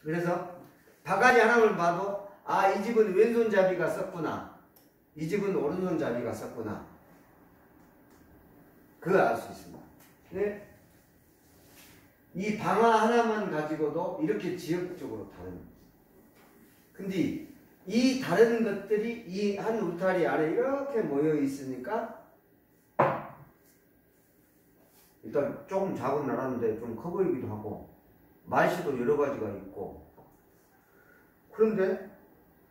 그래서 바가지 하나를 봐도 아, 이 집은 왼손잡이가 썼구나, 이 집은 오른손잡이가 썼구나, 그걸 알 수 있습니다. 네? 이 방아 하나만 가지고도 이렇게 지역적으로 다른 거예요. 근데 이 다른 것들이 이 한 울타리 안에 이렇게 모여 있으니까 일단 조금 작은 나라인데 좀 커 보이기도 하고 말씨도 여러 가지가 있고, 그런데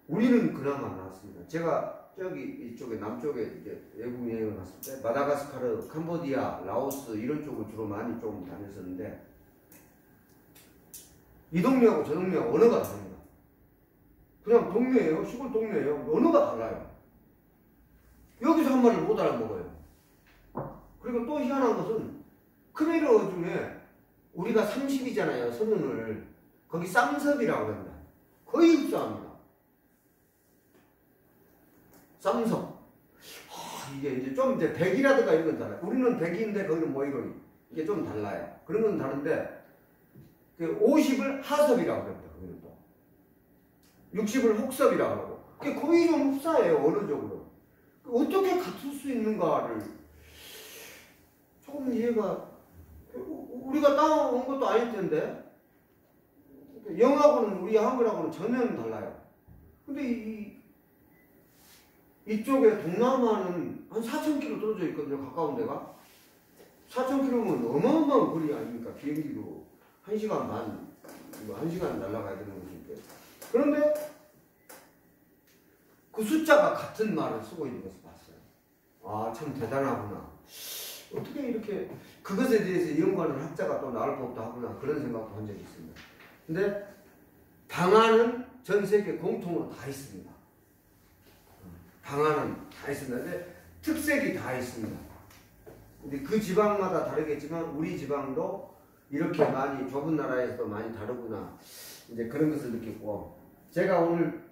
우리는 그나마 나왔습니다. 제가 저기 이쪽에 남쪽에 이제 외국 여행을 갔을 때 마다가스카르, 캄보디아, 라오스 이런 쪽을 주로 많이 좀 다녔었는데 이 동네하고 저 동네하고 언어가 다릅니다. 그냥 동네예요. 시골 동네예요. 언어가 달라요. 여기서 한 말을 못 알아먹어요. 그리고 또 희한한 것은 크메르어 중에 우리가 30이잖아요. 서른을. 거기 쌈섭이라고 합니다. 거의 흡사합니다. 쌈섭. 이게 이제 좀 이제 백이라든가 이런 건 달라요. 우리는 백인데 거기는 모이로니. 이게 좀 달라요. 그런 건 다른데 50을 하섭이라고 합니다. 거기는 또. 60을 혹섭이라고 하고. 그게 거의 좀 흡사해요. 언어적으로. 어떻게 같을 수 있는가를 조금 이해가, 우리가 따온 것도 아닐 텐데 영어하고는 우리 한글하고는 전혀 달라요. 근데 이쪽에 동남아는 한 4,000km 떨어져 있거든요. 가까운 데가. 4,000km면 어마어마한 거리 아닙니까? 비행기로 1시간 반, 1시간 날아가야 되는 것인데. 그런데 그 숫자가 같은 말을 쓰고 있는 것을 봤어요. 아, 참 대단하구나. 어떻게 이렇게 그것에 대해서 연구하는 학자가 또 나올 법도 하구나, 그런 생각도 한 적이 있습니다. 근데 방아는 전 세계 공통으로 다 있습니다. 방아는 다 있습니다. 근데 특색이 다 있습니다. 근데 그 지방마다 다르겠지만 우리 지방도 이렇게 많이 좁은 나라에서도 많이 다르구나, 이제 그런 것을 느꼈고, 제가 오늘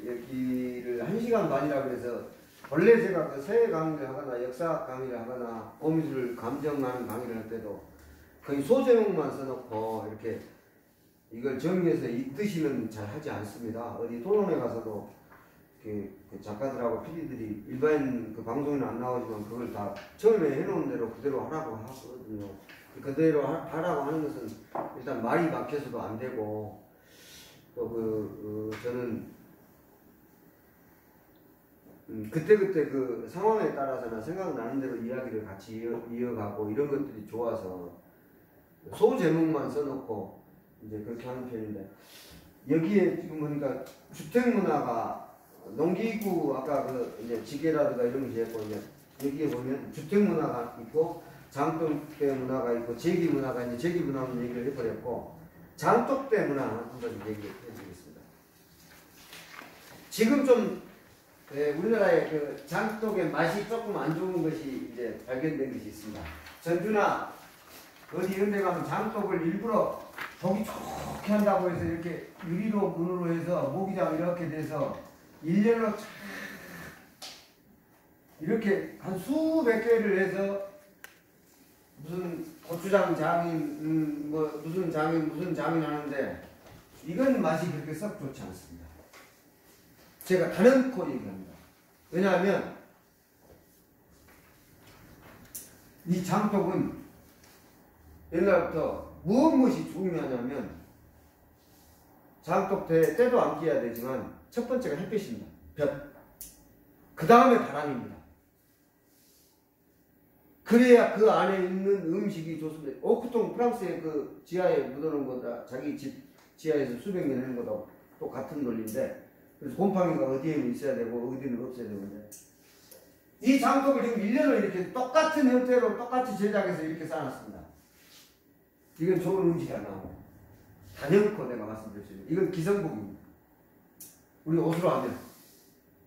여기를 1시간 반이라고 해서 원래 제가 그 서예 강의를 하거나 역사 강의를 하거나 고미술 감정하는 강의를 할 때도 거의 소제목만 써놓고 이렇게 이걸 정리해서 읽듯이는 잘 하지 않습니다. 어디 토론회 가서도 그 작가들하고 PD들이 일반 그 방송에는 안 나오지만 그걸 다 처음에 해놓은 대로 그대로 하라고 하거든요. 그대로 하라고 하는 것은 일단 말이 막혀서도 안 되고, 또 저는 그때그때 그 상황에 따라서나 생각나는 대로 이야기를 같이 이어가고 이런 것들이 좋아서 소제목만 써놓고 이제 그렇게 하는 편인데, 여기에 지금 보니까 주택문화가 농기구 아까 이제 지게라든가 이런 것이 있고, 이제 여기에 보면 주택문화가 있고 장독대 문화가 있고 제기 문화가 이제 제기 문화는 얘기를 해버렸고, 장독대 문화 한번 얘기해 드리겠습니다. 지금 좀 우리나라의 그 장독의 맛이 조금 안 좋은 것이 이제 발견된 것이 있습니다. 전주나 어디 이런 데 가면 장독을 일부러 보기 좋게 한다고 해서 이렇게 유리로 문으로 해서 모기장 이렇게 돼서 일렬로 이렇게 한 수백 개를 해서 무슨 고추장 장인 무슨 장인 하는데 이건 맛이 그렇게 썩 좋지 않습니다. 제가 단언코 얘기합니다. 왜냐하면 이 장독은 옛날부터 무엇이 중요하냐면, 장독 때도 안 끼야 되지만 첫 번째가 햇빛입니다. 볕. 그 다음에 바람입니다. 그래야 그 안에 있는 음식이 좋습니다. 오크통 프랑스의 그 지하에 묻어놓은 거다, 자기 집 지하에서 수백 년 하는 거도 또 같은 논리인데, 그래서 곰팡이가 어디에는 있어야 되고 어디는 없어야 되는데, 이 장독을 지금 1년을 이렇게 똑같은 형태로 똑같이 제작해서 이렇게 쌓아놨습니다. 이건 좋은 음식이 안 나옵니다. 단연코 내가 말씀드렸습니다. 이건 기성복입니다. 우리 옷으로 하면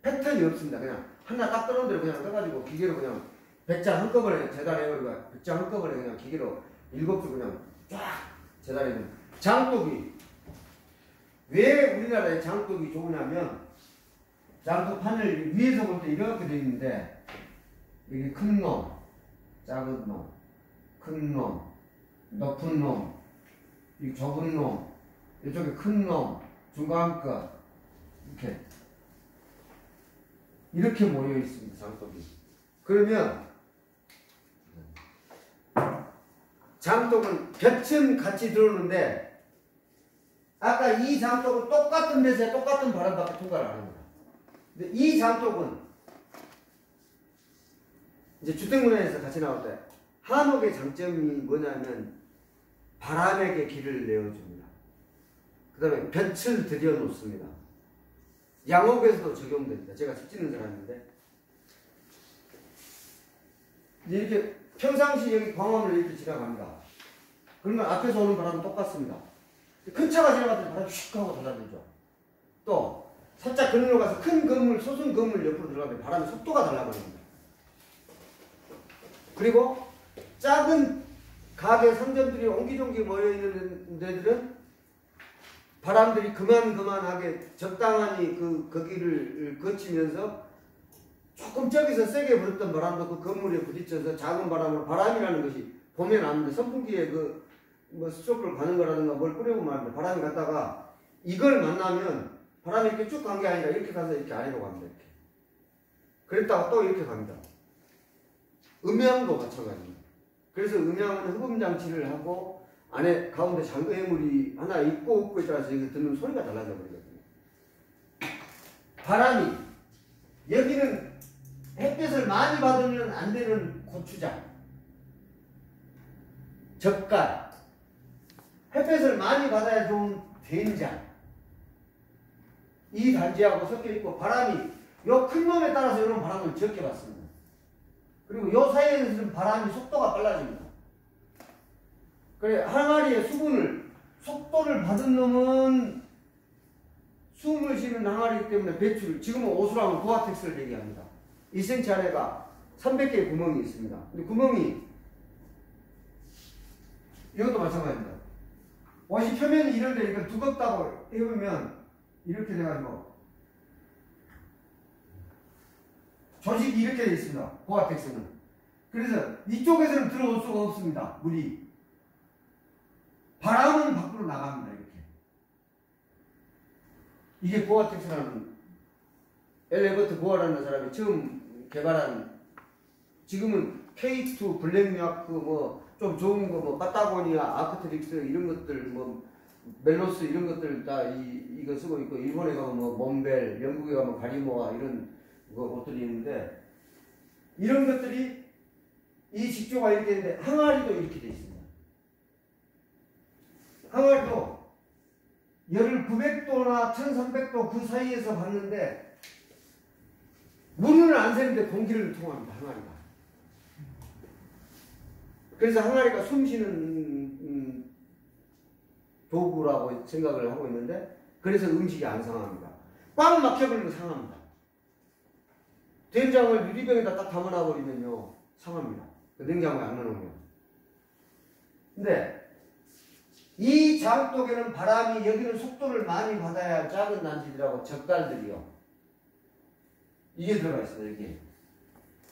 패턴이 없습니다. 그냥 하나 딱 떠놓은 대로 그냥 떠가지고 기계로 그냥 100장 한꺼번에 재단해버리고 100장 한꺼번에 그냥 기계로 7줄 그냥 쫙 재단해버리고. 장독이 왜 우리나라의 장독이 좋으냐면, 장독 판을 위에서 볼 때 이렇게 되어 있는데, 여기 큰 놈, 작은 놈, 큰 놈, 높은 놈, 이 좁은 놈, 이쪽에 큰 놈, 중간급 이렇게 모여 있습니다. 장독이. 그러면 장독은 볕은 같이 들어오는데 아까 이 장독은 똑같은 데서 똑같은 바람밖에 통과를 안 합니다. 근데 이 장독은 이제 주택문화에서 같이 나올 때 한옥의 장점이 뭐냐면 바람에게 길을 내어줍니다. 그 다음에 볕을 들여놓습니다. 양옥에서도 적용됩니다. 제가 집 짓는 사람인데 이렇게 평상시 여기 광화문을 이렇게 지나갑니다. 그러면 앞에서 오는 바람은 똑같습니다. 큰 차가 지나갈 때 바람이 슉 하고 달라들죠. 또 살짝 그늘로 가서 큰 건물, 소sun 건물 옆으로 들어가면 바람의 속도가 달라버립니다. 그리고 작은 가게 상점들이 옹기종기 모여있는 데들은 바람들이 그만하게 적당하니 거기를 거치면서 조금 저기서 세게 불었던 바람도 그 건물에 부딪혀서 작은 바람으로 바람이라는 것이 보면 아는데 선풍기에 스토브를 가는 거라든가 뭘 뿌려보면 아는데 바람이 갔다가 이걸 만나면 바람이 이렇게 쭉 간 게 아니라 이렇게 가서 이렇게 아래로 갑니다. 이렇게. 그랬다가 또 이렇게 갑니다. 음향도 마찬가지입니다. 그래서 음향은 흡음장치를 하고 안에 가운데 장애물이 하나 있고 없고에 따라서 이거 듣는 소리가 달라져 버리거든요. 바람이 여기는 햇볕을 많이 받으면 안 되는 고추장, 젓갈, 햇볕을 많이 받아야 좋은 된장, 이 단지하고 섞여 있고 바람이 요 큰 놈에 따라서 이런 바람을 적게 받습니다. 그리고 요 사이에서는 바람이 속도가 빨라집니다. 그래 항아리의 속도를 받은 놈은 숨을 쉬는 항아리이기 때문에 배출을 지금은 오수라면 고아텍스를 얘기합니다. 1cm 안에가 300개의 구멍이 있습니다. 근데 구멍이 이것도 마찬가지입니다. 옷이 표면이 이런데 이거 두껍다고 해보면 이렇게 돼가지고 조직이 이렇게 되어 있습니다. 고아텍스는. 그래서 이쪽에서는 들어올 수가 없습니다. 물이. 바람은 밖으로 나갑니다. 이렇게. 이게 고아텍스라는 엘레버트 고아라는 사람이 처음 개발한 지금은 K2 블랙야크 좀 좋은 거 파타고니아 아크트릭스 이런 것들 멜로스 이런 것들 다 이거 쓰고 있고 일본에 가면 몬벨 영국에 가면 가리모아 이런 옷들이 있는데 이런 것들이 이 직조가 이렇게 있는데 항아리도 이렇게 되어 있습니다. 항아리도 열을 900도나 1300도 그 사이에서 받는데 물은 안 새는데 공기를 통합니다. 항아리가. 그래서 항아리가 숨쉬는 도구라고 생각을 하고 있는데 그래서 음식이 안 상합니다. 꽉 막혀버리면 상합니다. 된장을 유리병에다 딱 담아놔버리면요 상합니다. 냉장고에 안 넣어놓으면. 근데 이 장독에는 바람이 여기는 속도를 많이 받아야 할 작은 단지들하고 젓갈들이요. 이게 들어가 있어요. 여기.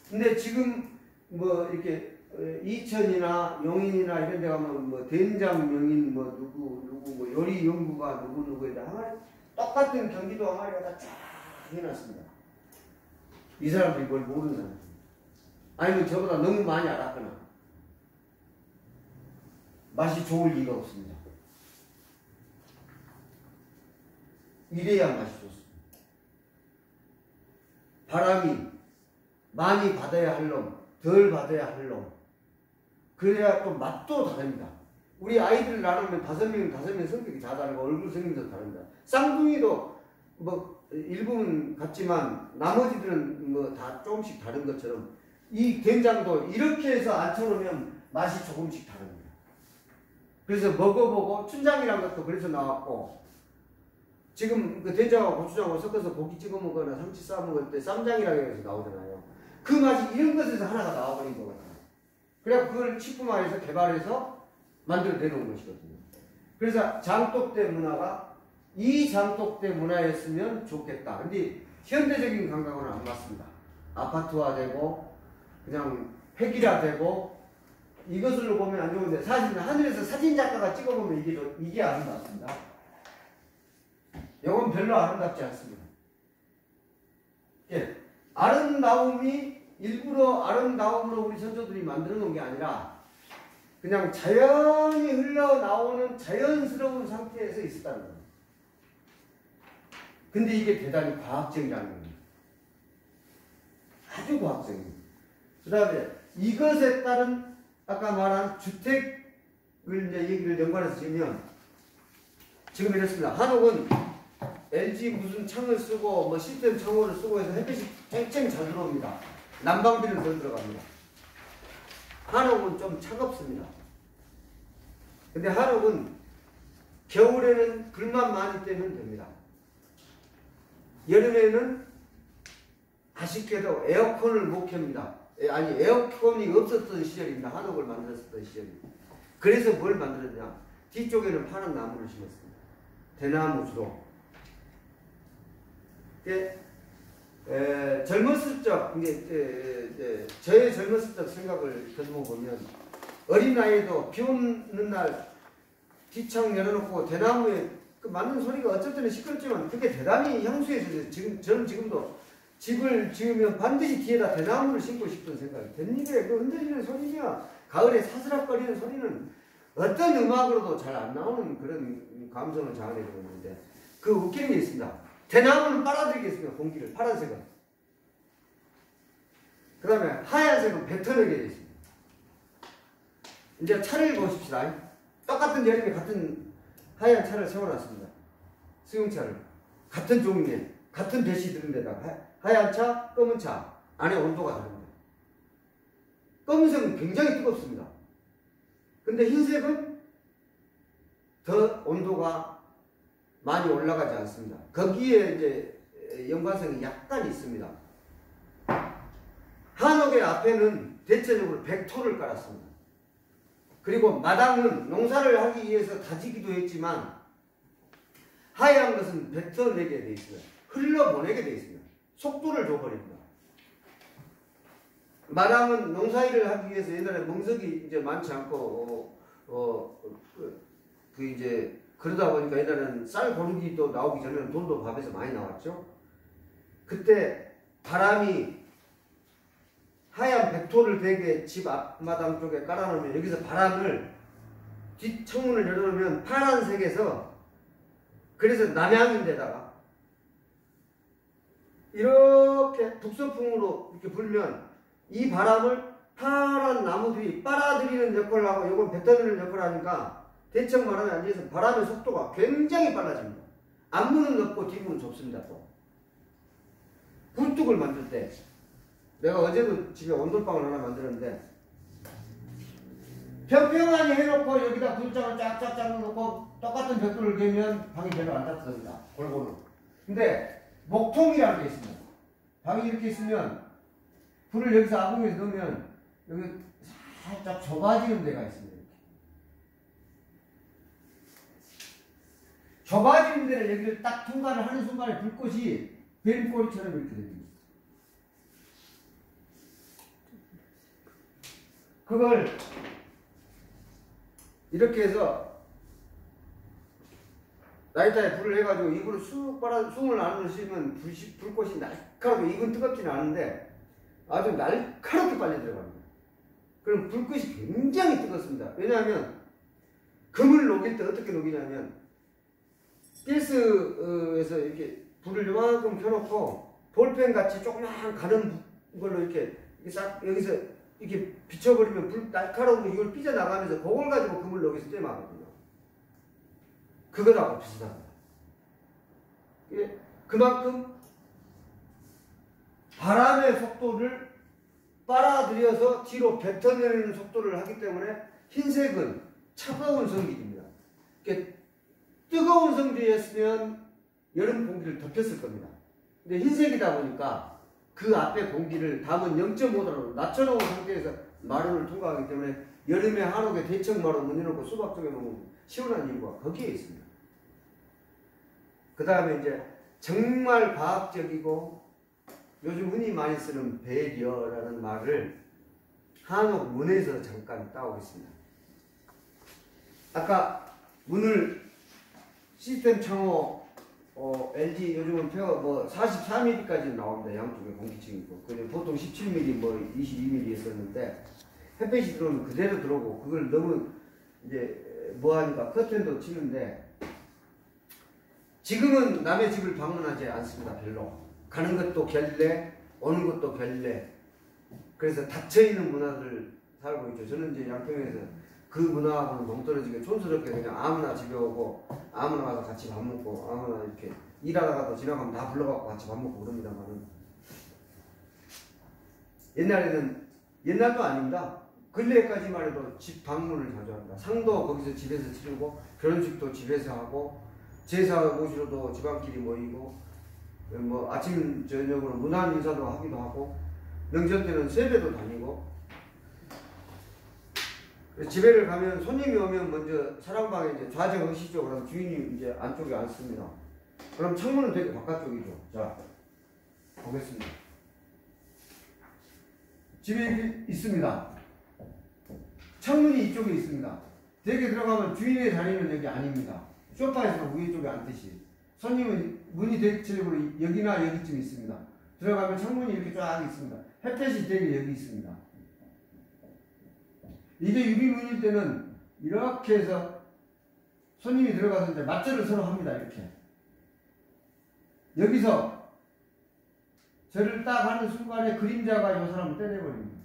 근데 지금 이렇게 이천이나 용인이나 이런 데 가면 된장 명인 누구 요리 연구가 누구에다 항아리 똑같은 경기도 항아리가 다 쫙 해놨습니다. 이 사람들이 뭘 모르는 사람들. 아니면 저보다 너무 많이 알았거나 맛이 좋을 리가 없습니다. 이래야 맛이 좋습니다. 바람이 많이 받아야 할 놈, 덜 받아야 할 놈. 그래야 또 맛도 다릅니다. 우리 아이들 나누면 5명 성격이 다 다르고 얼굴 생김도 다릅니다. 쌍둥이도 일부분 같지만 나머지들은 다 조금씩 다른 것처럼 이 된장도 이렇게 해서 앉혀놓으면 맛이 조금씩 다릅니다. 그래서 먹어보고 춘장이라는 것도 그래서 나왔고 지금 그 된장하고 고추장하고 섞어서 고기 찍어 먹거나 상치 싸 먹을 때 쌈장이라고 해서 나오잖아요. 그 맛이 이런 것에서 하나가 나와버린 것 같아요. 그래서 그걸 식품화해서 개발해서 만들어내놓은 것이거든요. 그래서 장독대 문화가 이 장독대 문화였으면 좋겠다. 근데 현대적인 감각은 안 맞습니다. 아파트화되고 그냥 획일화되고 이것으로 보면 안 좋은데 사실은 하늘에서 사진 작가가 찍어보면 이게 아름답습니다. 이건 별로 아름답지 않습니다. 예, 아름다움이 일부러 아름다움으로 우리 선조들이 만들어 놓은 게 아니라 그냥 자연이 흘러나오는 자연스러운 상태에서 있었다는 겁니다. 근데 이게 대단히 과학적이라는 겁니다. 아주 과학적입니다. 그 다음에 이것에 따른 아까 말한 주택을 이제 얘기를 연관해서 지으면 지금 이렇습니다. 한옥은 LG 무슨 창을 쓰고 뭐 시스템 창호를 쓰고 해서 햇빛이 쨍쨍 잘 들어옵니다. 난방비는 더 들어갑니다. 한옥은 좀 차갑습니다. 근데 한옥은 겨울에는 불만 많이 떼면 됩니다. 여름에는 아쉽게도 에어컨을 못 켭니다. 아니 에어컨이 없었던 시절입니다. 한옥을 만들었었던 시절입니다. 그래서 뭘 만들었냐? 뒤쪽에는 파란 나무를 심었습니다. 대나무 주로. 젊었을 적 이제 저의 젊었을 적 생각을 더듬어 보면 어린 나이에도 비 오는 날 뒷창 열어놓고 대나무에 그 맞는 소리가 어쩔 때는 시끄럽지만 그게 대단히 향수해서 저는 지금도 집을 지으면 반드시 뒤에다 대나무를 심고 싶은 생각이 듭니다. 그 흔들리는 소리냐 가을에 사스락거리는 소리는 어떤 음악으로도 잘 안 나오는 그런 감성을 자아내고 있는데 그 웃기는 게 있습니다. 대나무는 빨아들이겠습니다. 공기를 파란색은. 그 다음에 하얀색은 뱉어내게 되어 있습니다. 이제 차를 보십시다. 똑같은 여름에 같은 하얀 차를 세워놨습니다. 승용차를. 같은 종류에 같은 배시 들은 데다가 하얀 차, 검은 차. 안에 온도가 다릅니다. 검은색은 굉장히 뜨겁습니다. 근데 흰색은 더 온도가 많이 올라가지 않습니다. 거기에 이제 연관성이 약간 있습니다. 한옥의 앞에는 대체적으로 백토를 깔았습니다. 그리고 마당은 농사를 하기 위해서 다지기도 했지만 하얀 것은 뱉어내게 되어 있습니다. 흘러보내게 되어 있습니다. 속도를 줘버립니다. 마당은 농사일을 하기 위해서 옛날에 멍석이 이제 많지 않고 이제 그러다 보니까 옛날에는 쌀 고르기도 나오기 전에는 돈도 밥에서 많이 나왔죠. 그때 바람이 하얀 백토를 대게 집 앞마당 쪽에 깔아놓으면 여기서 바람을 뒷창문을 열어놓으면 파란색에서 그래서 남향인데다가 이렇게 북서풍으로 이렇게 불면 이 바람을 파란 나무들이 빨아들이는 역할을 하고 이건 뱉어내는 역할을 하니까 대청 말하면 앉아서 바람의 속도가 굉장히 빨라집니다. 앞문은 넓고 뒷문은 좁습니다. 또 굴뚝을 만들 때 내가 어제도 집에 온돌방을 하나 만들었는데 평평하게 해놓고 여기다 굴장을 쫙쫙쫙 놓고 똑같은 벽돌을 개면 방이 별로 안 따뜻합니다. 골고루. 근데 목통이라는 게 있습니다. 방이 이렇게 있으면 불을 여기서 아궁이에 넣으면 여기 살짝 좁아지는 데가 있습니다. 이렇게. 좁아지는 데를 여기를 딱 통과를 하는 순간에 불꽃이 뱀꼬리처럼 이렇게 됩니다. 그걸 이렇게 해서 라이터에 불을 해가지고 이불을 쑥 빨아 숨을 안으로 씌우면 불꽃이 날카롭게 이건 뜨겁지는 않은데 아주 날카롭게 빨려 들어갑니다. 그럼 불꽃이 굉장히 뜨겁습니다. 왜냐하면 금을 녹일 때 어떻게 녹이냐면 가스에서 이렇게 불을 요만큼 켜놓고 볼펜 같이 조그만 가는 걸로 이렇게 싹 여기서 이렇게 비춰버리면 불 날카로운 거 이걸 삐져나가면서 그걸 가지고 금을 녹여서 떼마거든요. 그거하고 비슷합니다. 예, 그만큼 바람의 속도를 빨아들여서 뒤로 뱉어내는 속도를 하기 때문에 흰색은 차가운 성질입니다. 뜨거운 성질이었으면 여름 공기를 덮였을 겁니다. 근데 흰색이다 보니까 그 앞에 공기를 담은 0.5도로 낮춰놓은 상태에서 마루를 통과하기 때문에 여름에 한옥에 대청마루 문 열어놓고 수박 쪽에 놓으면 시원한 이유가 거기에 있습니다. 그 다음에 이제 정말 과학적이고 요즘 흔히 많이 쓰는 배려라는 말을 한옥 문에서 잠깐 따오겠습니다. 아까 문을 시스템 창호 LG 요즘은 뭐 44mm까지 나옵니다. 양쪽에 공기층이 있고. 보통 17mm 뭐 22mm 했었는데 햇빛이 들어오면 그대로 들어오고 그걸 너무 이제 뭐 하니까 커튼도 치는데 지금은 남의 집을 방문하지 않습니다. 별로. 가는 것도 결례, 오는 것도 결례. 그래서 닫혀있는 문화들을 살고 있죠. 저는 이제 양평에서 그 문화하고는 동떨어지게 촌스럽게 그냥 아무나 집에 오고 아무나 가서 같이 밥 먹고 아무나 이렇게 일하다가도 지나가면 다 불러갖고 같이 밥 먹고 그럽니다만은 옛날도 아닙니다. 근래까지만 해도 집 방문을 자주 합니다. 상도 거기서 집에서 치르고 결혼식도 집에서 하고 제사 모시러도 집안끼리 모이고 뭐 아침 저녁으로 문안 인사도 하기도 하고 명절 때는 세배도 다니고 집에를 가면 손님이 오면 먼저 사랑방에 이제 좌정하시죠. 그럼 주인이 이제 안쪽에 앉습니다. 그럼 창문은 되게 바깥쪽이죠. 자, 보겠습니다. 집에 있습니다. 창문이 이쪽에 있습니다. 댁에 들어가면 주인의 자리는 여기 아닙니다. 소파에서 위에 쪽에 앉듯이. 손님은 문이 대체적으로 여기나 여기쯤 있습니다. 들어가면 창문이 이렇게 쫙 있습니다. 햇볕이 되게 여기 있습니다. 이게 유리문일 때는 이렇게 해서 손님이 들어가서 이제 맞절을 서로 합니다. 이렇게. 여기서 저를 딱 하는 순간에 그림자가 이 사람을 때려버립니다.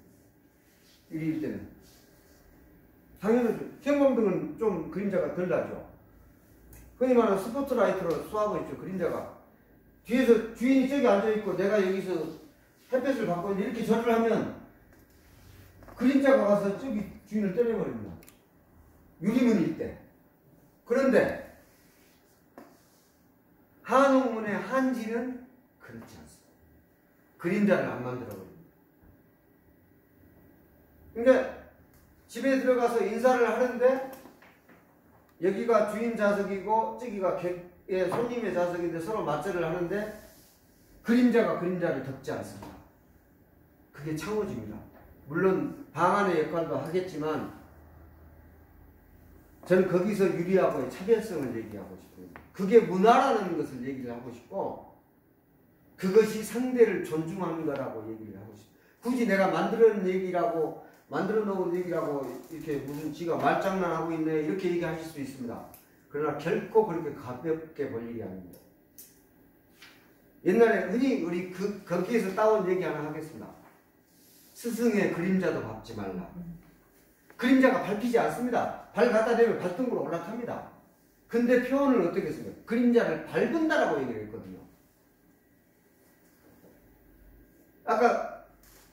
유리일 때는. 당연히 형광등은 좀 그림자가 덜 나죠. 흔히 말하는 스포트라이트로 쏘하고 있죠. 그림자가. 뒤에서 주인이 저기 앉아있고 내가 여기서 햇볕을 받고 있는데 이렇게 절을 하면 그림자가 가서 저기 주인을 때려버립니다. 유리문일 때. 그런데 한옥문의 한지는 그렇지 않습니다. 그림자를 안 만들어버립니다. 그러니까 집에 들어가서 인사를 하는데 여기가 주인 좌석이고 저기가 손님의 좌석인데 서로 맞절을 하는데 그림자가 그림자를 덮지 않습니다. 그게 창호지입니다. 물론 방 안의 역할도 하겠지만 저는 거기서 유리하고의 차별성을 얘기하고 싶어요. 그게 문화라는 것을 얘기를 하고 싶고 그것이 상대를 존중하는 거라고 얘기를 하고 싶어요. 굳이 내가 만들어 놓은 얘기라고 이렇게 무슨 지가 말장난하고 있네 이렇게 얘기하실 수 있습니다. 그러나 결코 그렇게 가볍게 볼 일이 아닙니다. 옛날에 흔히 우리 거기에서 따온 얘기 하나 하겠습니다. 스승의 그림자도 밟지 말라. 그림자가 밟히지 않습니다. 발 갖다 대면 발등으로 올라탑니다. 근데 표현을 어떻게 했습니까? 그림자를 밟은다라고 얘기를 했거든요. 아까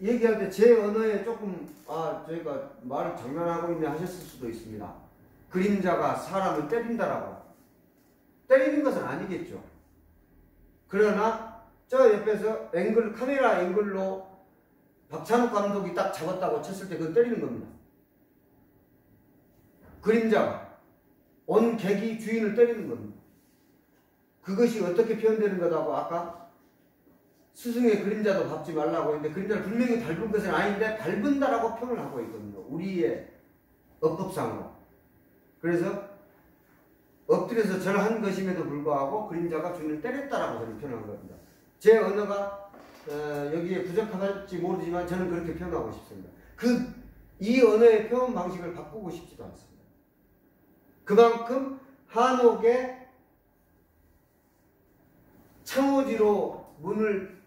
얘기할 때 제 언어에 조금 저희가 말을 장난하고 있네 하셨을 수도 있습니다. 그림자가 사람을 때린다라고. 때리는 것은 아니겠죠. 그러나 저 옆에서 카메라 앵글로 박찬욱 감독이 딱 잡았다고 쳤을 때 그건 때리는 겁니다. 그림자가 온 객이 주인을 때리는 겁니다. 그것이 어떻게 표현되는 거다고 아까 스승의 그림자도 밟지 말라고 했는데 그림자를 분명히 밟은 것은 아닌데 밟은다라고 표현을 하고 있거든요. 우리의 어법상으로. 그래서 엎드려서 절한 것임에도 불구하고 그림자가 주인을 때렸다라고 저는 표현한 겁니다. 제 언어가 여기에 부적합할지 모르지만 저는 그렇게 표현하고 싶습니다. 이 언어의 표현 방식을 바꾸고 싶지도 않습니다. 그만큼 한옥의 창호지로 문을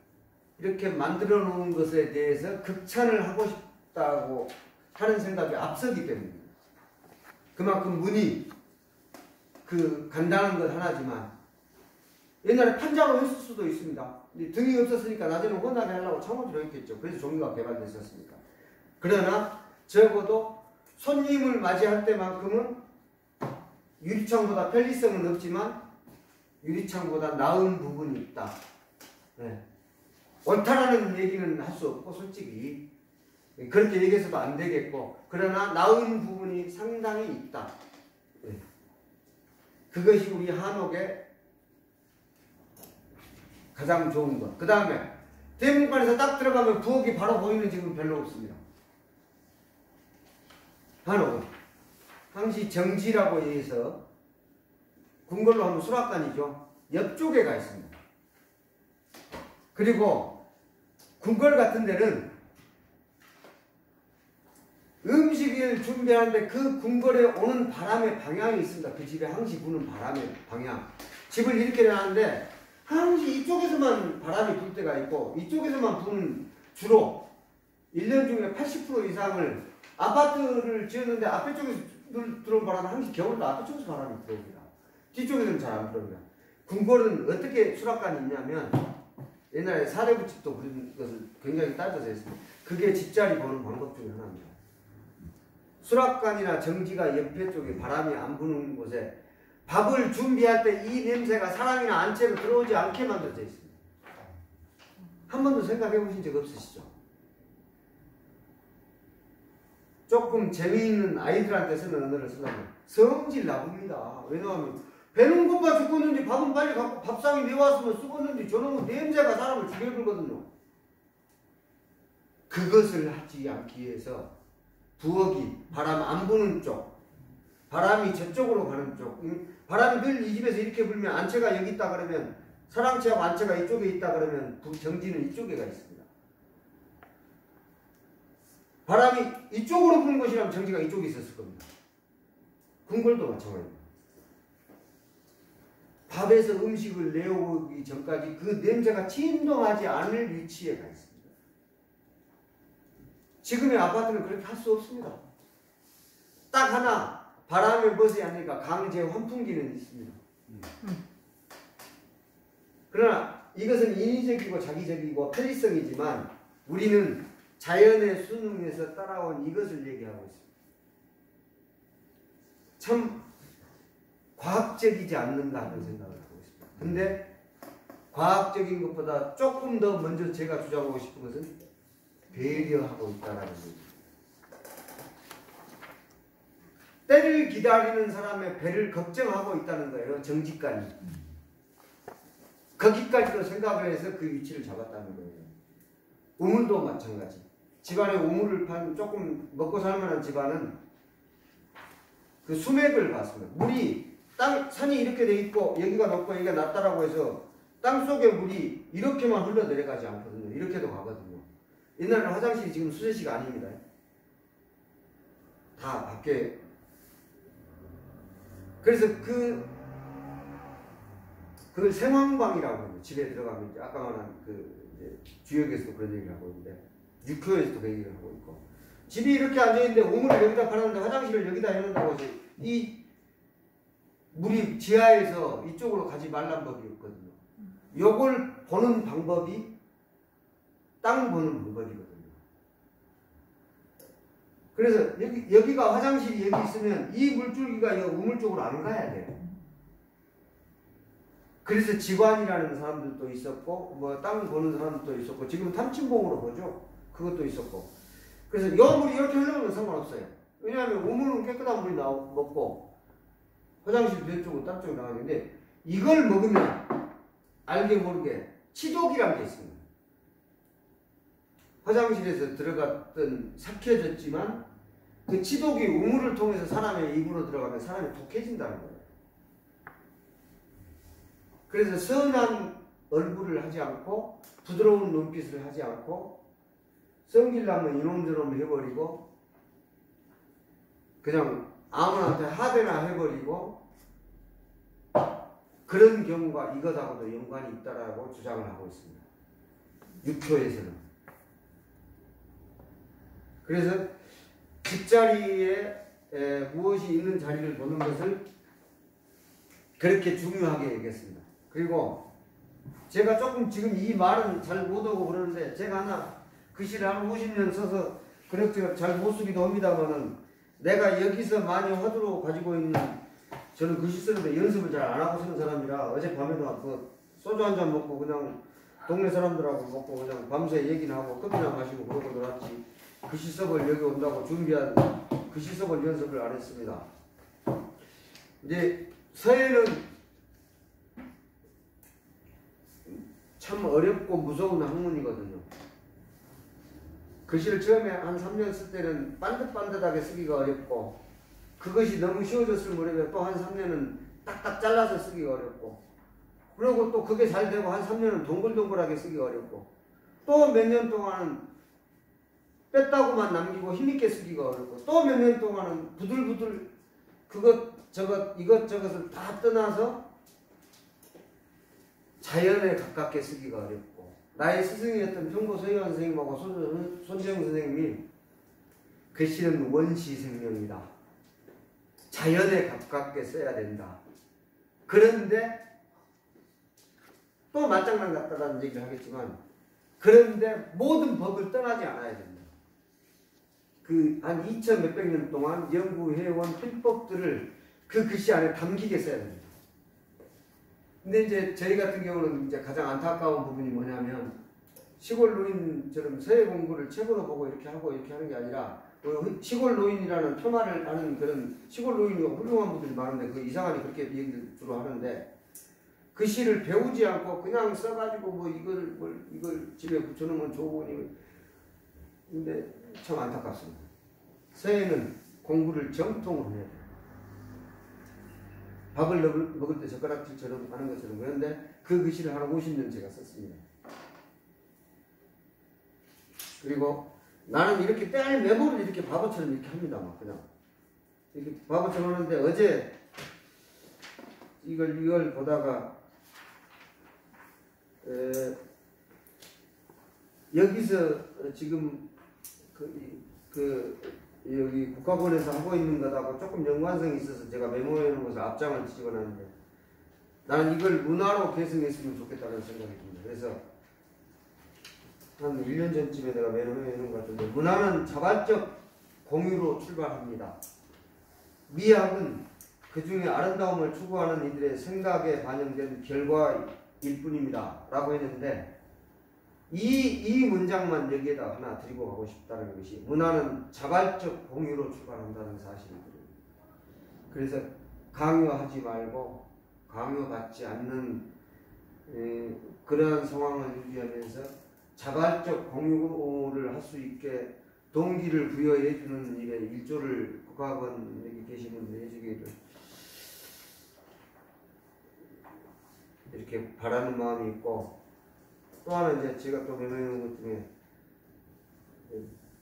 이렇게 만들어 놓은 것에 대해서 극찬을 하고 싶다고 하는 생각이 앞서기 때문입니다. 그만큼 문이 간단한 것 하나지만 옛날에 판자로 했을 수도 있습니다. 등이 없었으니까 낮에는 혼나게 하려고 창호지로 했겠죠. 그래서 종류가 개발됐었으니까. 그러나 적어도 손님을 맞이할 때만큼은 유리창보다 편리성은 없지만 유리창보다 나은 부분이 있다. 네. 옳다라는 얘기는 할 수 없고 솔직히 그렇게 얘기해서도 안 되겠고 그러나 나은 부분이 상당히 있다. 네. 그것이 우리 한옥의 가장 좋은 것. 그 다음에 대문관에서 딱 들어가면 부엌이 바로 보이는 집은 별로 없습니다. 한옥은 항시 정지라고 해서 궁궐로 하면 수락관이죠. 옆쪽에 가 있습니다. 그리고 궁궐 같은 데는 음식을 준비하는데 그 궁궐에 오는 바람의 방향이 있습니다. 그 집에 항시 부는 바람의 방향. 집을 이렇게 놨는데 항시 이쪽에서만 바람이 불 때가 있고 이쪽에서만 부는 주로 1년 중에 80% 이상을 아파트를 지었는데 앞에 쪽에서 들어온 바람은 항시 겨울도 앞에 쪽에서 바람이 들어옵니다. 뒤쪽에서는 잘 안 들어옵니다. 궁궐은 어떻게 수락관이 있냐면 옛날에 사대부집도 그런 것을 굉장히 따져서 했습니다. 그게 집자리 보는 방법 중에 하나입니다. 수락관이나 정지가 옆에 쪽에 바람이 안 부는 곳에 밥을 준비할 때 이 냄새가 사람이나 안채로 들어오지 않게 만들어져 있습니다. 한 번도 생각해 보신 적 없으시죠? 조금 재미있는 아이들한테 쓰는 언어를 쓰려면 성질 나쁩니다. 왜냐하면 배는 고파 죽겠는데 밥은 빨리 갖고 밥상에 내왔으면 쓰겠는데 저놈은 냄새가 사람을 죽여버리거든요. 그것을 하지 않기 위해서 부엌이 바람 안 부는 쪽, 바람이 저쪽으로 가는 쪽, 바람이 늘 이 집에서 이렇게 불면 안채가 여기 있다 그러면 사랑채하고 안채가 이쪽에 있다 그러면 정지는 이쪽에 가 있습니다. 바람이 이쪽으로 부는 것이라면 정지가 이쪽에 있었을 겁니다. 궁궐도 마찬가지입니다. 밥에서 음식을 내오기 전까지 그 냄새가 진동하지 않을 위치에 가 있습니다. 지금의 아파트는 그렇게 할 수 없습니다. 딱 하나 바람에 벗어야 하니까 강제 환풍기는 있습니다. 그러나 이것은 인위적이고 자기적이고 편의성이지만 우리는 자연의 순응에서 따라온 이것을 얘기하고 있습니다. 참 과학적이지 않는가 하는 생각을 하고 있습니다. 근데 과학적인 것보다 조금 더 먼저 제가 주장하고 싶은 것은 배려하고 있다는 겁니다. 때를 기다리는 사람의 배를 걱정하고 있다는 거예요. 정직관이. 거기까지도 생각을 해서 그 위치를 잡았다는 거예요. 우물도 마찬가지. 집안에 우물을 판 조금 먹고 살만한 집안은 그 수맥을 봤습니다. 물이 산이 이렇게 돼 있고 여기가 높고 여기가 낮다라고 해서 땅 속에 물이 이렇게만 흘러 내려가지 않거든요. 이렇게도 가거든요. 옛날에는 화장실이 지금 수세시가 아닙니다. 다 밖에. 그래서 그걸 생황방이라고 해요. 집에 들어가면 이제 아까 말한 이제 주역에서도 그런 얘기를 하고 있는데 육교에서도 그 얘기를 하고 있고 집이 이렇게 앉아있는데 우물을 여기다 파놨는데 화장실을 여기다 해놓는다고 해서 이 물이 지하에서 이쪽으로 가지 말란 법이 없거든요. 요걸 보는 방법이 땅 보는 방법이거든요. 그래서 여기가 화장실이 여기 있으면 이 물줄기가 이 우물 쪽으로 안 가야 돼요. 그래서 지관이라는 사람들도 있었고 뭐 땅 보는 사람들도 있었고 지금 탐침봉으로 보죠. 그것도 있었고 그래서 요 물이 이렇게 흘러오면 상관없어요. 왜냐하면 우물은 깨끗한 물이 먹고 화장실 뒤쪽으로 딴 쪽으로 나가는데 이걸 먹으면 알게 모르게 치독이라는 게 있습니다. 화장실에서 들어갔던 삭혀졌지만 그 치독이 우물을 통해서 사람의 입으로 들어가면 사람이 독해진다는 거예요. 그래서 선한 얼굴을 하지 않고 부드러운 눈빛을 하지 않고 성질나면 이놈저놈 해버리고 그냥 아무한테 하대나 해버리고 그런 경우가 이것하고도 연관이 있다라고 주장을 하고 있습니다. 육교에서는. 그래서 집자리에 무엇이 있는 자리를 보는 것을 그렇게 중요하게 얘기했습니다. 그리고 제가 조금 지금 이 말은 잘 못하고 그러는데 제가 하나 글씨를 한 50년 써서 그렇게 잘 못 쓰기도 합니다만은 내가 여기서 많이 화두로 가지고 있는 저는 글씨 쓰는데 연습을 잘 안 하고 쓰는 사람이라 어젯밤에도 그 소주 한잔 먹고 그냥 동네 사람들하고 먹고 그냥 밤새 얘기나 하고 커피나 마시고 그러고 놀았지 글씨 써볼 여기 온다고 준비한 글씨 써볼 연습을 안 했습니다. 이제 서예는 참 어렵고 무서운 학문이거든요. 글씨를 처음에 한 3년 쓸 때는 반듯반듯하게 쓰기가 어렵고 그것이 너무 쉬워졌을 무렵에 또 한 3년은 딱딱 잘라서 쓰기가 어렵고 그리고 또 그게 잘 되고 한 3년은 동글동글하게 쓰기가 어렵고 또 몇 년 동안은 뺐다고만 남기고 힘있게 쓰기가 어렵고 또 몇 년 동안은 부들부들 그것 저것 이것저것을 다 떠나서 자연에 가깝게 쓰기가 어렵고 나의 스승이었던 평고 서희환 선생님하고 손재영 선생님이 글씨는 원시생명이다. 자연에 가깝게 써야 된다. 그런데 또 말장난 같다라는 얘기를 하겠지만 그런데 모든 법을 떠나지 않아야 된다. 그 한 2000 몇백 년 동안 연구해온 필법들을 그 글씨 안에 담기게 써야 됩니다. 근데 이제 저희 같은 경우는 이제 가장 안타까운 부분이 뭐냐면 시골 노인처럼 서예 공부를 책으로 보고 이렇게 하고 이렇게 하는 게 아니라 시골 노인이라는 표말을 아는 그런 시골 노인이 훌륭한 분들이 많은데 그 이상하게 그렇게 얘기를 주로 하는데 글씨를 배우지 않고 그냥 써가지고 뭐 이걸 집에 붙여놓으면 좋으니 근데 참 안타깝습니다. 서예는 공부를 정통으로 해야 돼요. 밥을 먹을 때 젓가락질처럼 하는 것처럼 그런데 그 글씨를 한 50년 제가 썼습니다. 그리고 나는 이렇게 떼알 메모를 이렇게 바보처럼 이렇게 합니다. 막 그냥 이렇게 바보처럼 하는데 어제 이걸 보다가 여기서 지금 여기 국가본에서 하고 있는 것하고 조금 연관성이 있어서 제가 메모해 놓은 것을 앞장을 뒤집어 놨는데 나는 이걸 문화로 계승했으면 좋겠다는 생각이 듭니다. 그래서 한 1년 전쯤에 내가 메모해 놓은 것 같은데 문화는 자발적 공유로 출발합니다. 미학은 그 중에 아름다움을 추구하는 이들의 생각에 반영된 결과일 뿐입니다. 라고 했는데 이 문장만 여기에다 하나 드리고 가고 싶다는 것이 문화는 자발적 공유로 출발한다는 사실을 드립니다. 그래서 강요하지 말고 강요받지 않는 그러한 상황을 유지하면서 자발적 공유를 할 수 있게 동기를 부여해 주는 일에 일조를 국가학원 여기 계신 분들 해주기를 이렇게 바라는 마음이 있고 또 하나 이제 제가 또 메모해 놓은 것 중에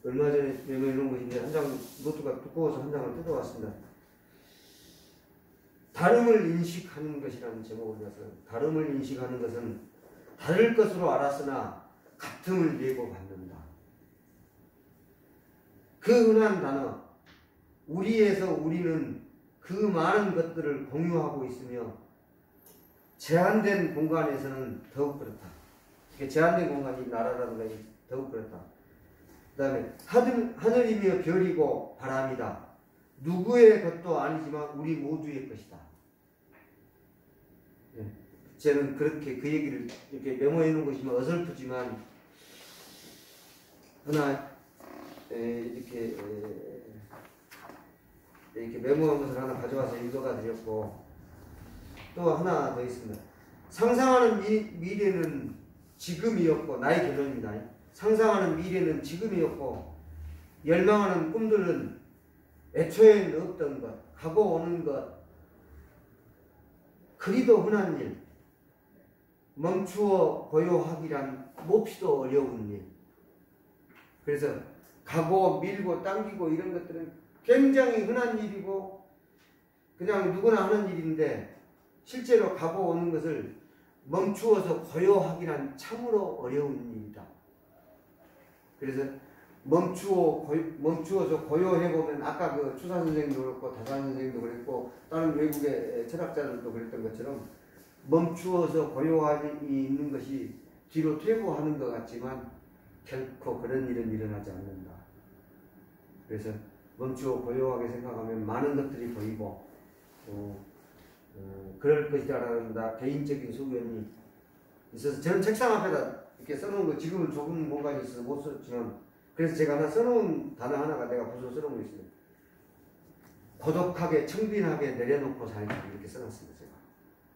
얼마 전에 메모해 놓은 것인데 한 장 노트가 두꺼워서 한 장을 뜯어왔습니다. 다름을 인식하는 것이라는 제목을 내서 다름을 인식하는 것은 다를 것으로 알았으나 같음을 예고받는다. 그 흔한 단어 우리에서 우리는 그 많은 것들을 공유하고 있으며 제한된 공간에서는 더욱 그렇다. 제한된 공간이 나라라든가 더욱 그렇다. 그 다음에 하늘이며 별이고 바람이다. 누구의 것도 아니지만 우리 모두의 것이다. 네. 저는 그렇게 그 얘기를 이렇게 메모해 놓은 것이면 어설프지만 하나 이렇게 메모한 것을 하나 가져와서 읽어가 드렸고 또 하나 더 있습니다. 상상하는 미래는 지금이었고 나의 결론입니다. 상상하는 미래는 지금이었고 열망하는 꿈들은 애초에는 없던 것, 가고 오는 것, 그리도 흔한 일, 멈추어 고요하기란 몹시도 어려운 일. 그래서 가고 밀고 당기고 이런 것들은 굉장히 흔한 일이고 그냥 누구나 하는 일인데 실제로 가고 오는 것을 멈추어서 고요하기란 참으로 어려운 일이다. 그래서 멈추어서 고요해보면 아까 그 추산 선생님도 그렇고 다산 선생님도 그랬고 다른 외국의 철학자들도 그랬던 것처럼 멈추어서 고요하게 있는 것이 뒤로 퇴보하는 것 같지만 결코 그런 일은 일어나지 않는다. 그래서 멈추어 고요하게 생각하면 많은 것들이 보이고 그럴 것이라는 개인적인 소견이 있어서 저는 책상 앞에다 이렇게 써놓은 거 지금은 좁은 공간이 있어서 못 썼지만 그래서 제가 하나 써놓은 단어 하나가 내가 벌써 써놓은 거 있어요. 고독하게 청빈하게 내려놓고 살기 이렇게 써놨습니다. 제가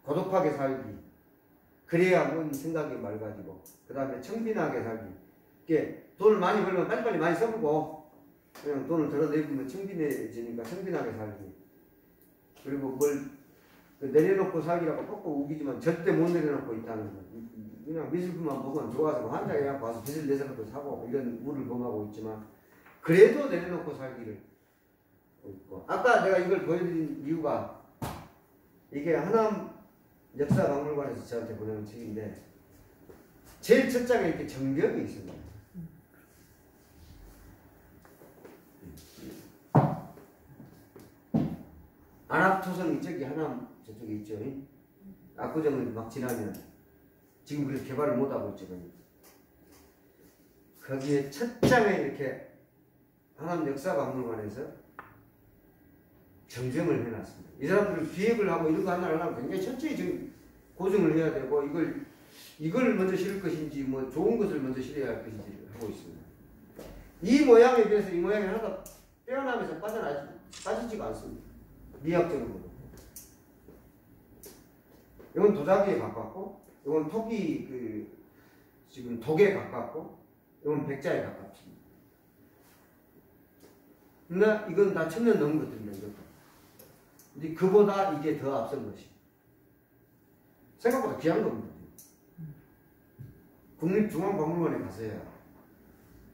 고독하게 살기 그래야 뭔 생각이 맑아지고 그 다음에 청빈하게 살기 이게 돈을 많이 벌면 빨리빨리 많이 써보고 그냥 돈을 덜어 내리면 청빈해지니까 청빈하게 살기. 그리고 뭘 내려놓고 살기라고 꼭꼭 우기지만 절대 못 내려놓고 있다는 거. 그냥 미술품만 보면 좋아서 뭐 한장해갖고 와서 빚을 내서라도 사고 이런 물을 범하고 있지만 그래도 내려놓고 살기를 있고. 아까 내가 이걸 보여드린 이유가 이게 하남 역사박물관에서 저한테 보내는 책인데 제일 첫 장에 이렇게 정병이 있습니다. 안압토성이 저기 하남 저쪽에 있죠. 압구정을 막 지나면 지금 그래서 개발을 못하고 있죠. 거기에 첫 장에 이렇게 하남 역사박물관에서 정정을 해놨습니다. 이 사람들은 기획을 하고 이런 거 하려면 굉장히 철저히 지금 고증을 해야 되고 이걸 먼저 실을 것인지 뭐 좋은 것을 먼저 실어야 할 것인지 하고 있습니다. 이 모양에 비해서 이 모양이 하나가 빼어나면서 빠지지가 않습니다. 미학적으로. 이건 도자기에 가깝고 이건 토기 지금 독에 가깝고 이건 백자에 가깝습니다. 근데 이건 다 천년 넘은 것들입니다. 근데 그보다 이게 더 앞선 것이. 생각보다 귀한 겁니다. 국립중앙박물관에 가서야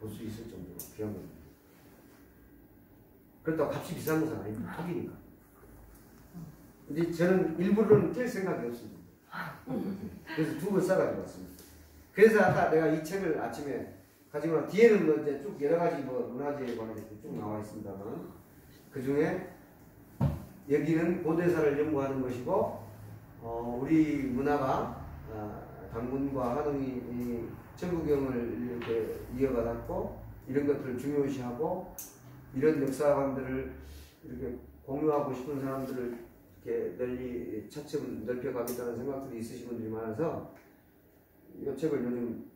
볼 수 있을 정도로 귀한 겁니다. 그렇다고 값이 비싼 것은 아닙니다. 토기니까. 근데 저는 일부러는 뗄 생각이 없습니다. 그래서 두 번 싸가지고 왔습니다. 그래서 아까 내가 이 책을 아침에 가지고 나 뒤에는 뭐 이제 쭉 여러 가지 뭐 문화재에 관해서 쭉 나와 있습니다만 그 중에 여기는 고대사를 연구하는 것이고 우리 문화가 당군과 한웅이 천부경을 이렇게 이어받았고 이런 것들을 중요시하고 이런 역사관들을 이렇게 공유하고 싶은 사람들을 이렇게 널리 차츰 넓혀가겠다는 생각들이 있으신 분들이 많아서 이 책을 요즘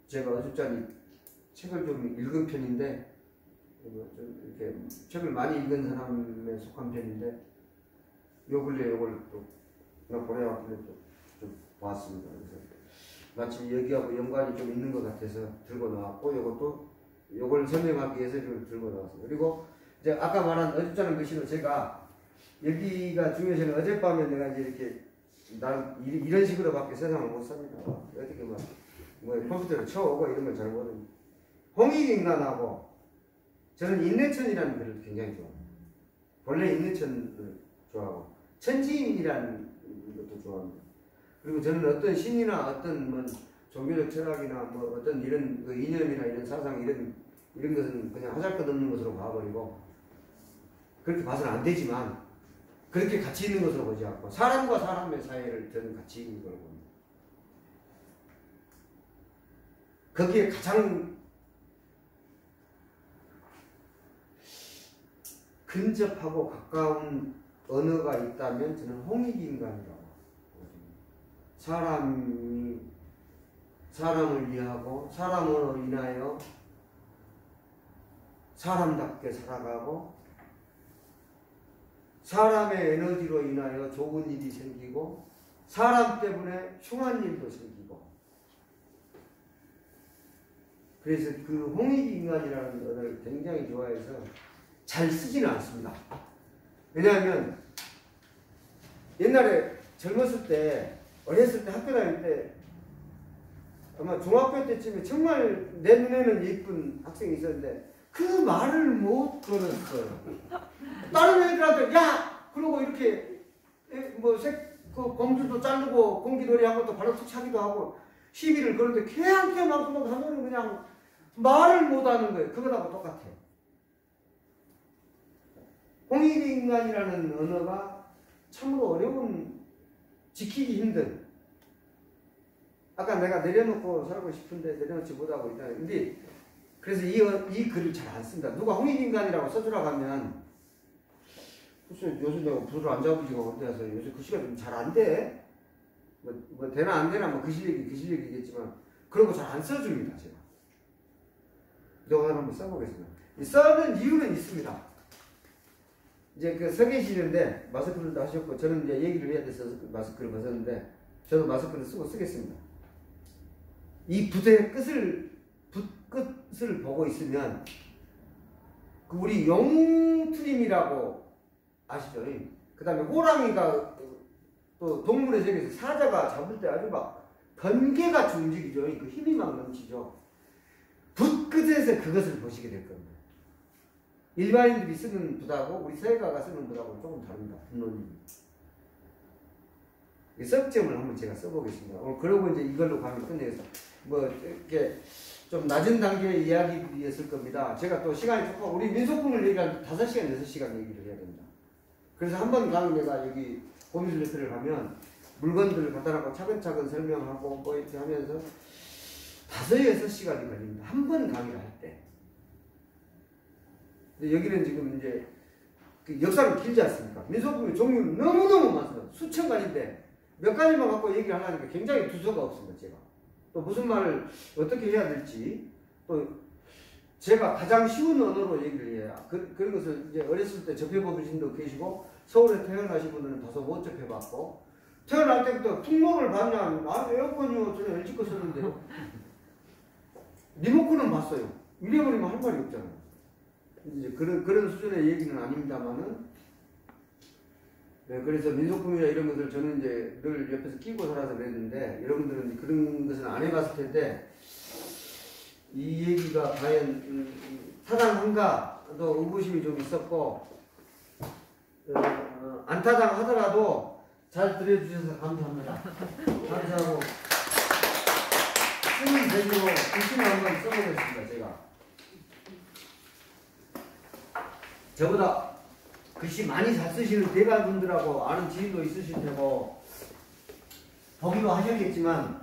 제가 어줍잖이 책을 좀 읽은 편인데 좀 이렇게 책을 많이 읽은 사람에 속한 편인데 요 근래 요걸 또 그냥 보내왔길래 좀 보았습니다. 그래서 마침 여기하고 연관이 좀 있는 것 같아서 들고 나왔고 요걸 설명하기 위해서 이걸 들고 나왔습니다. 그리고 이제 아까 말한 어줍잖은 글씨로 제가 여기가 중요해서는 어젯밤에 내가 이제 이렇게 난 이런 식으로밖에 세상을 못 삽니다. 어떻게 뭐 컴퓨터를 쳐오고 이런 걸 잘 모르는 홍익인간하고 저는 인내천이라는 글을 굉장히 좋아합니다. 본래 인내천을 좋아하고 천지인이라는 것도 좋아합니다. 그리고 저는 어떤 신이나 어떤 뭐 종교적 철학이나 뭐 어떤 이런 그 이념이나 이런 사상 이런 것은 그냥 하잘것없는 것으로 봐버리고 그렇게 봐서는 안 되지만 그렇게 가치 있는 것으로 보지 않고 사람과 사람의 사이를 저는 가치 있는 걸 봅니다. 거기에 가장 근접하고 가까운 언어가 있다면 저는 홍익인간이라고 사람이 사람을 위하고 사람으로 인하여 사람답게 살아가고 사람의 에너지로 인하여 좋은 일이 생기고 사람 때문에 흉한 일도 생기고 그래서 그 홍익인간이라는 언어를 굉장히 좋아해서 잘 쓰지는 않습니다. 왜냐하면 옛날에 젊었을 때 어렸을 때 학교 다닐 때 아마 중학교 때쯤에 정말 내 눈에는 예쁜 학생이 있었는데 그 말을 못 걸었어요. 다른 애들한테 야! 그러고 이렇게 그 공주도 자르고 공기놀이 한 것도 발로 툭 차기도 하고 시비를 거는데 걔한테만큼만 하면 그냥 말을 못하는 거예요. 그거하고 똑같아요. 홍익인간이라는 언어가 참으로 어려운 지키기 힘든 아까 내가 내려놓고 살고 싶은데 내려놓지 못하고 있다. 근데 그래서 이 글을 잘 안 씁니다. 누가 홍익인간이라고 써주라고 하면 요즘 내가 불을 안 잡으지가 못해서 요즘 글씨가 좀 잘 안 돼. 뭐 되나 안 되나 뭐 그 실력이겠지만 그런 거 잘 안 써줍니다. 제가. 내가 한번 써보겠습니다. 써는 이유는 있습니다. 이제 그 서 계시는데 마스크를 다 하셨고 저는 이제 얘기를 해야 돼서 마스크를 벗었는데 저도 마스크를 쓰고 쓰겠습니다. 이 붓의 끝을 끝을 보고 있으면 그 우리 용트림이라고 아시죠? 그 다음에 호랑이가 또 동물의 세계에서 사자가 잡을 때 아주 막 번개같이 움직이죠. 그 힘이 막 넘치죠. 붓끝에서 그것을 보시게 될 겁니다. 일반인들이 쓰는 붓하고 우리 서예가가 쓰는 붓하고 조금 다릅니다. 분노는. 석점을 한번 제가 써보겠습니다. 오늘 그러고 이제 이걸로 가면 끝내서 뭐 이렇게 좀 낮은 단계의 이야기였을 겁니다. 제가 또 시간이 조금 우리 민속품을 얘기하면 5시간, 6시간 얘기를 해야 됩니다. 그래서 한 번 가면 내가 여기 고미술레트를 가면 물건들을 갖다 놓고 차근차근 설명하고 뭐 이렇게 하면서 5, 6시간이 걸립니다. 한 번 강의를 할 때. 근데 여기는 지금 이제 그 역사는 길지 않습니까? 민속품의 종류는 너무너무 많습니다. 수천 가지인데 몇 가지만 갖고 얘기를 하려니까 굉장히 두서가 없습니다. 제가 또 무슨 말을 어떻게 해야 될지 또 제가 가장 쉬운 언어로 얘기를 해야 그런 것을 이제 어렸을 때 접해보신 분도 계시고 서울에 태어나신 분들은 다소 못 접해봤고 태어날 때부터 풍목을 봤냐 에어컨이요 저는 LG 거 썼는데요 리모컨은 봤어요. 잃어버리면 할 말이 없잖아요. 이제 그런 수준의 얘기는 아닙니다만은 네, 그래서 민속품이나 이런 것을 저는 이제 늘 옆에서 끼고 살아서 그랬는데 여러분들은 그런 것은 안 해봤을 텐데 이 얘기가 과연 타당한가도 의구심이 좀 있었고 안 타당하더라도 잘 들어주셔서 감사합니다. 감사하고 쓰는 대로 글씨를 한번 써보겠습니다. 저보다 글씨 많이 잘 쓰시는 대가분들하고 아는 지인도 있으실 테고 보기도 하셨겠지만